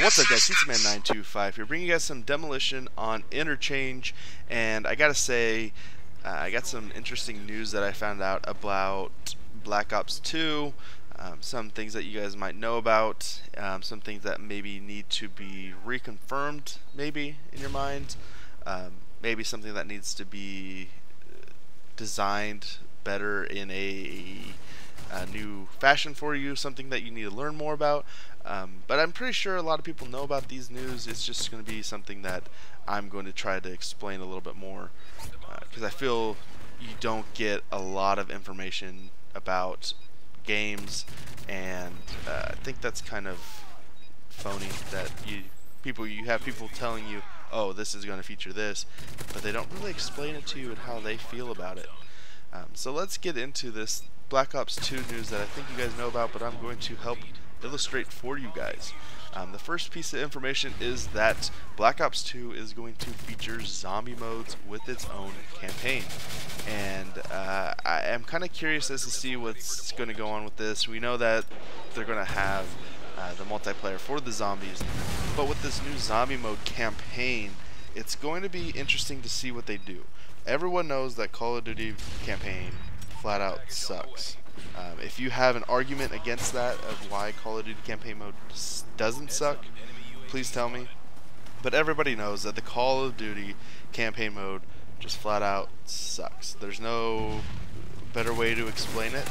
What's up, guys? PizzaMan925 here, bringing you guys some demolition on Interchange. And I gotta say, I got some interesting news that I found out about Black Ops 2. Some things that you guys might know about, some things that maybe need to be reconfirmed, maybe in your mind. Maybe something that needs to be designed better in a new fashion for you, something that you need to learn more about. But I'm pretty sure a lot of people know about these news. It's just going to be something that I'm going to try to explain a little bit more, because I feel you don't get a lot of information about games, and I think that's kind of phony that you have people telling you, oh, this is going to feature this, but they don't really explain it to you and how they feel about it. So let's get into this Black Ops 2 news that I think you guys know about, but I'm going to help illustrate for you guys. The first piece of information is that Black Ops 2 is going to feature zombie modes with its own campaign, and I am kind of curious as to see what's going to go on with this. We know that they're going to have the multiplayer for the zombies, but with this new zombie mode campaign, it's going to be interesting to see what they do. Everyone knows that Call of Duty campaign flat out sucks. If you have an argument against that of why Call of Duty campaign mode doesn't suck, please tell me. But everybody knows that the Call of Duty campaign mode just flat out sucks. There's no better way to explain it.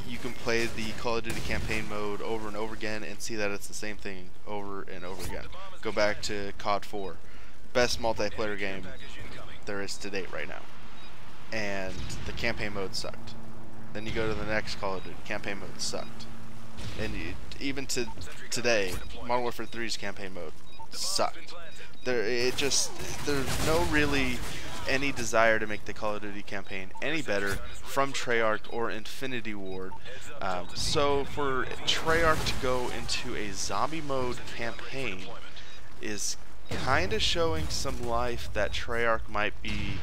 You can play the Call of Duty campaign mode over and over again and see that it's the same thing over and over again. Go back to COD 4, best multiplayer game there is to date right now, and the campaign mode sucked. Then you go to the next Call of Duty, campaign mode sucked. And even to today, Modern Warfare 3's campaign mode sucked. There's no really any desire to make the Call of Duty campaign any better from Treyarch or Infinity Ward. So for Treyarch to go into a zombie mode campaign is kind of showing some life that Treyarch might be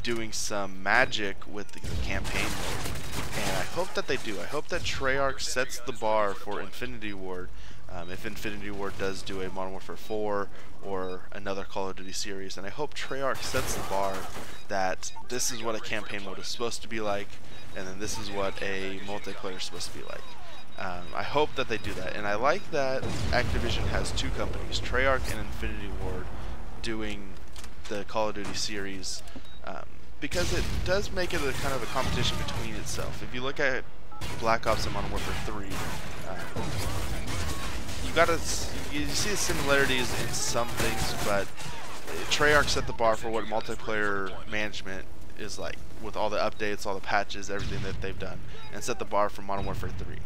doing some magic with the campaign mode, and I hope that they do. I hope that Treyarch sets the bar for Infinity Ward, if Infinity Ward does do a Modern Warfare 4 or another Call of Duty series, and I hope Treyarch sets the bar that this is what a campaign mode is supposed to be like, and then this is what a multiplayer is supposed to be like. I hope that they do that, and I like that Activision has two companies, Treyarch and Infinity Ward, doing the Call of Duty series, because it does make it a kind of a competition between itself. If you look at Black Ops and Modern Warfare 3, you see the similarities in some things, but Treyarch set the bar for what multiplayer management is like, with all the updates, all the patches, everything that they've done, and set the bar for Modern Warfare 3.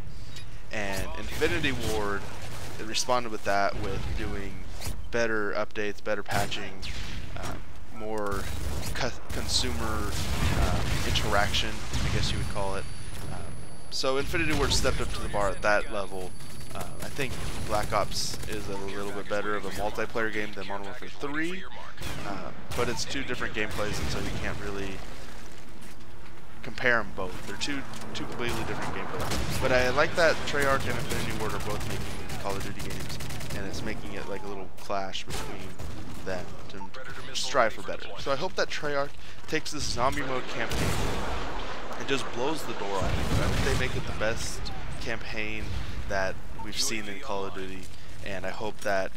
And Infinity Ward responded with that, with doing better updates, better patching, more consumer interaction, I guess you would call it. So Infinity Ward stepped up to the bar at that level. I think Black Ops is a little bit better of a multiplayer game than Modern Warfare 3, but it's two different gameplays, and so you can't really compare them both. They're two completely different gameplays. But I like that Treyarch and Infinity Ward are both making Call of Duty games, and it's making it like a little clash between them to strive for better. So I hope that Treyarch takes this zombie mode campaign and just blows the door off it. I think they make it the best campaign that we've seen in Call of Duty, and I hope that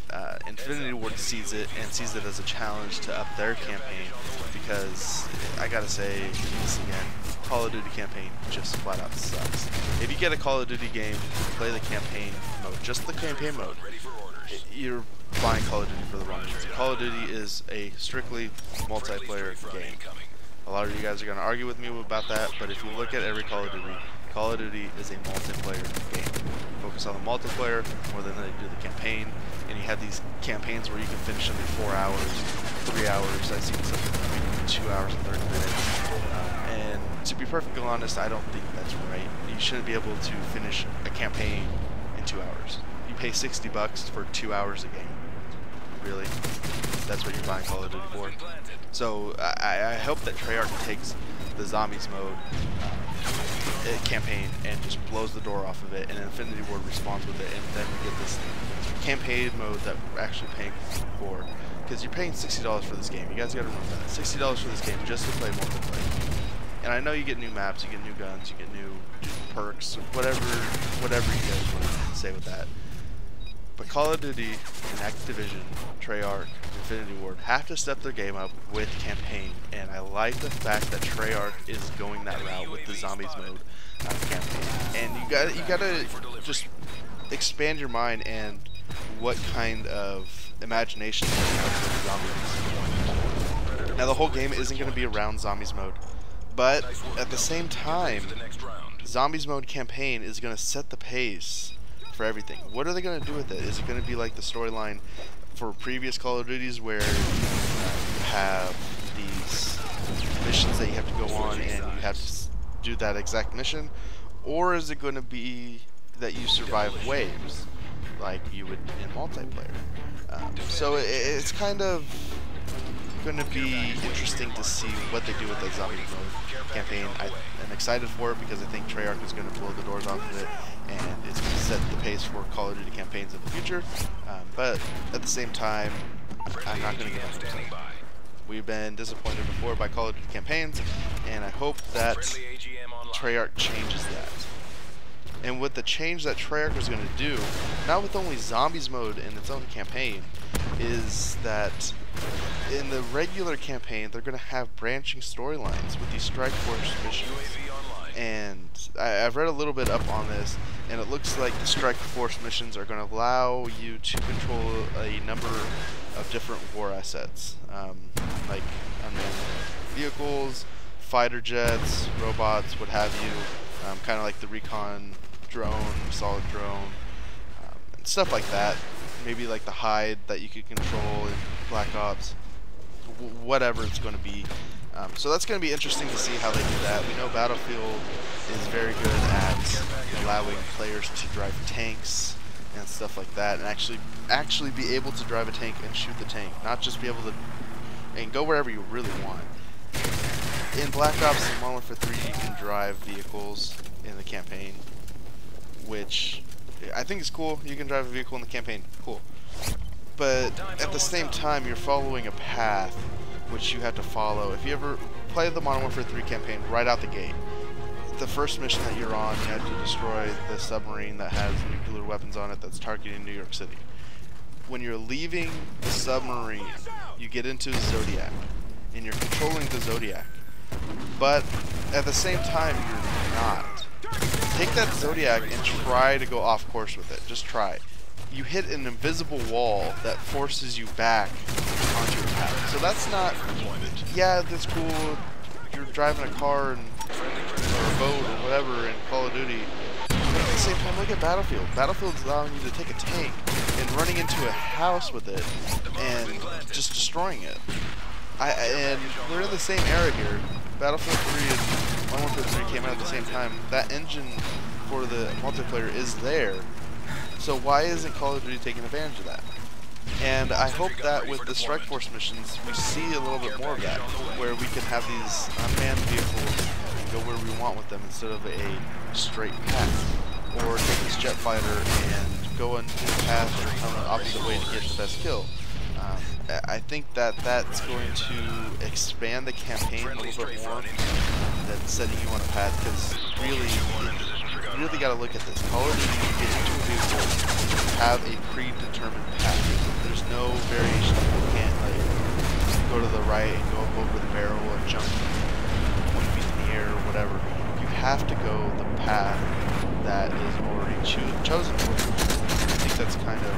Infinity Ward sees it and sees it as a challenge to up their campaign, because I gotta say this again, Call of Duty campaign just flat out sucks. If you get a Call of Duty game, play the campaign mode, just the campaign mode, you're buying Call of Duty for the wrong reason. Call of Duty is a strictly multiplayer game. A lot of you guys are going to argue with me about that, but if you look at every Call of Duty is a multiplayer game. Focus on the multiplayer more than they do the campaign, and you have these campaigns where you can finish them in 4 hours, 3 hours. I've seen something like 2 hours and 30 minutes. And to be perfectly honest, I don't think that's right. You shouldn't be able to finish a campaign in 2 hours. You pay $60 for 2 hours a game. Really? That's what you're buying Call of Duty for? So I hope that Treyarch takes the zombies mode campaign and just blows the door off of it, and Infinity Ward responds with it, and then we get this campaign mode that we're actually paying for, because you're paying $60 for this game. You guys gotta remember that. $60 for this game just to play multiplayer. And I know you get new maps, you get new guns, you get new perks, whatever you guys want to say with that. But Call of Duty and Activision, Treyarch, Infinity Ward have to step their game up with campaign, and I like the fact that Treyarch is going that route with the zombies mode campaign. And you gotta just expand your mind and what kind of imagination you have with zombies. Now the whole game isn't going to be around zombies mode, but at the same time, zombies mode campaign is going to set the pace for everything. What are they going to do with it? Is it going to be like the storyline for previous Call of Duties where you have these missions that you have to go on and you have to do that exact mission? Or is it going to be that you survive waves like you would in multiplayer? So it's kind of going to be interesting to see what they do with the zombie mode campaign. I am excited for it because I think Treyarch is going to blow the doors off of it, and it's going to set the pace for Call of Duty campaigns in the future. But at the same time, I'm not going to give up. We've been disappointed before by Call of Duty campaigns, and I hope that Treyarch changes that. And with the change that Treyarch is going to do, not with only zombies mode in its own campaign, is that in the regular campaign they're going to have branching storylines with these Strike Force missions. And I've read a little bit up on this, and it looks like the Strike Force missions are going to allow you to control a number of different war assets, like unmanned vehicles, fighter jets, robots, what have you, kind of like the recon drone, solid drone, and stuff like that. Maybe like the hide that you could control in Black Ops, whatever it's going to be. So that's going to be interesting to see how they do that. We know Battlefield is very good at allowing players to drive tanks and stuff like that, and actually be able to drive a tank and shoot the tank, not just be able to and go wherever you really want. In Black Ops and Modern Warfare 3, you can drive vehicles in the campaign, which I think is cool. You can drive a vehicle in the campaign, cool. But at the same time, you're following a path which you have to follow. If you ever play the Modern Warfare 3 campaign right out the gate, the first mission that you're on, you have to destroy the submarine that has nuclear weapons on it that's targeting New York City. When you're leaving the submarine, you get into Zodiac, and you're controlling the Zodiac. But at the same time, you're not. Take that Zodiac and try to go off course with it. Just try. You hit an invisible wall that forces you back onto your path. So that's not, yeah, that's cool. You're driving a car or a boat or whatever in Call of Duty. But at the same time, look at Battlefield. Battlefield's allowing you to take a tank and running into a house with it and just destroying it. And we're in the same era here. Battlefield 3 and Modern Warfare 3 came out at the same time. That engine for the multiplayer is there. So why isn't Call of Duty taking advantage of that? And I hope that with the Strike Force missions, we see a little bit more of that, where we can have these unmanned vehicles and go where we want with them instead of a straight path. Or take this jet fighter and go into the path or come the opposite way to get the best kill. I think that that's going to expand the campaign a little bit more than setting you on a path, because really, you really got to look at this. Call of Duty, you get into a vehicle, you have a predetermined path. There's no variation. You can't like go to the right and go up over the barrel or jump 20 feet in the air or whatever. You have to go the path that is already chosen for you. I think that's kind of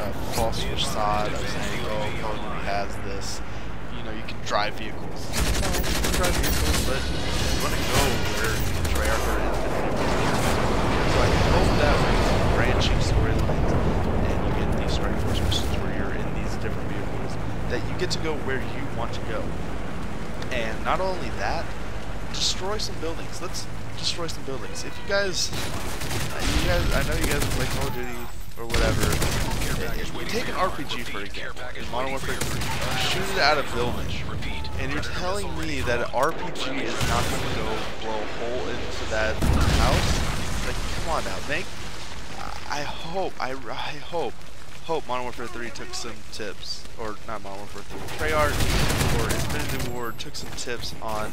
a false facade of saying, oh, Call of Duty has this. You know, you can drive vehicles. No, you can drive vehicles, but you want to go where the Treyarch are in. So I hope that with branching storylines and you get these Strike Force missions where you're in these different vehicles, that you get to go where you want to go. And not only that, destroy some buildings. Let's destroy some buildings. If you guys, I know you guys play Call of Duty or whatever. Take an RPG for example, in Modern Warfare 3, shoot it out of building, and you're telling me that an RPG is not going to go blow a hole into that house? Like, come on now, I hope Modern Warfare 3 took some tips, or not Modern Warfare 3, Treyarch or Infinity Ward took some tips on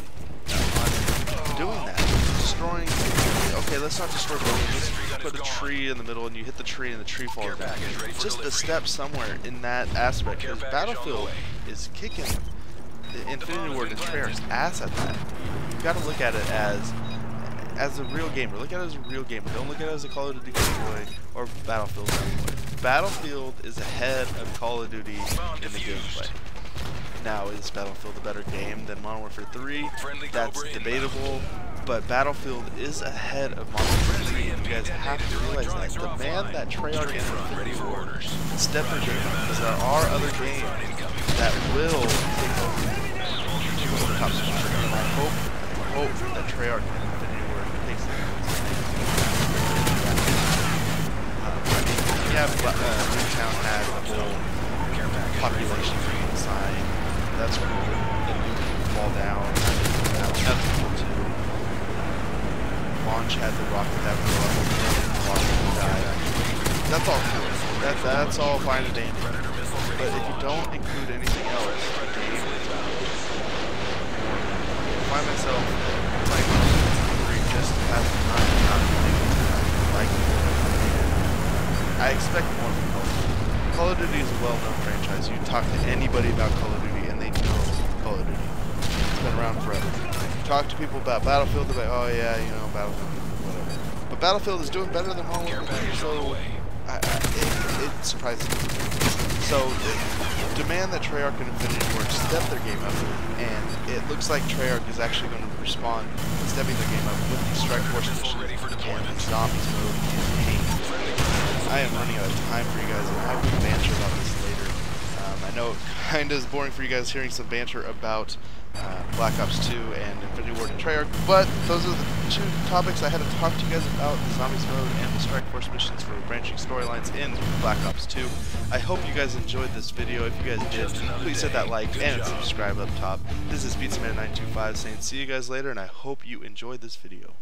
doing that, destroying. Okay, let's not destroy buildings. Let's put a tree in the middle, and you hit the tree, and the tree falls down. Just a step somewhere in that aspect, because Battlefield is kicking Infinity Ward and Treyarch's ass at that. You got to look at it as a real gamer. Look at it as a real gamer. Don't look at it as a Call of Duty fanboy or Battlefield fanboy. Battlefield is ahead of Call of Duty in the gameplay. Now, is Battlefield a better game than Modern Warfare 3? That's debatable, but Battlefield is ahead of Modern Warfare 3. You guys have to realize that. Demand that Treyarch and Infinity Ward step their game up, because there are other games that will take over the top spot. And I hope that Treyarch and Infinity Ward takes it. Newtown has a whole population sign. That's cool. The nuke can fall down. That's cool too. Launch had the rocket that blew up and launch will die. That's all cool. That's all fine and dandy. But if you don't include anything else, the game is out. I find myself playing Modern just to pass the time and not thinking like it. I expect more from Call of Duty. Call of Duty is a well-known franchise. You talk to anybody about Call of Duty and they know Call of Duty. It's been around forever. You talk to people about Battlefield, they're like, oh yeah, you know, Battlefield, whatever. But Battlefield is doing better than Modern Warfare, so it surprises me. So demand that Treyarch and Infinity Ward step their game up, and it looks like Treyarch is actually going to respond stepping their game up with the Strike Force mission and Zombies mode campaign. I am running out of time for you guys, and I will banter about this later. I know it kind of is boring for you guys hearing some banter about Black Ops 2 and Infinity Ward and Treyarch, but those are the two topics I had to talk to you guys about, the Zombies mode and the Strike Force missions for branching storylines in Black Ops 2. I hope you guys enjoyed this video. If you guys did, please hit that like and subscribe up top. This is PizzaMan925 saying see you guys later, and I hope you enjoyed this video.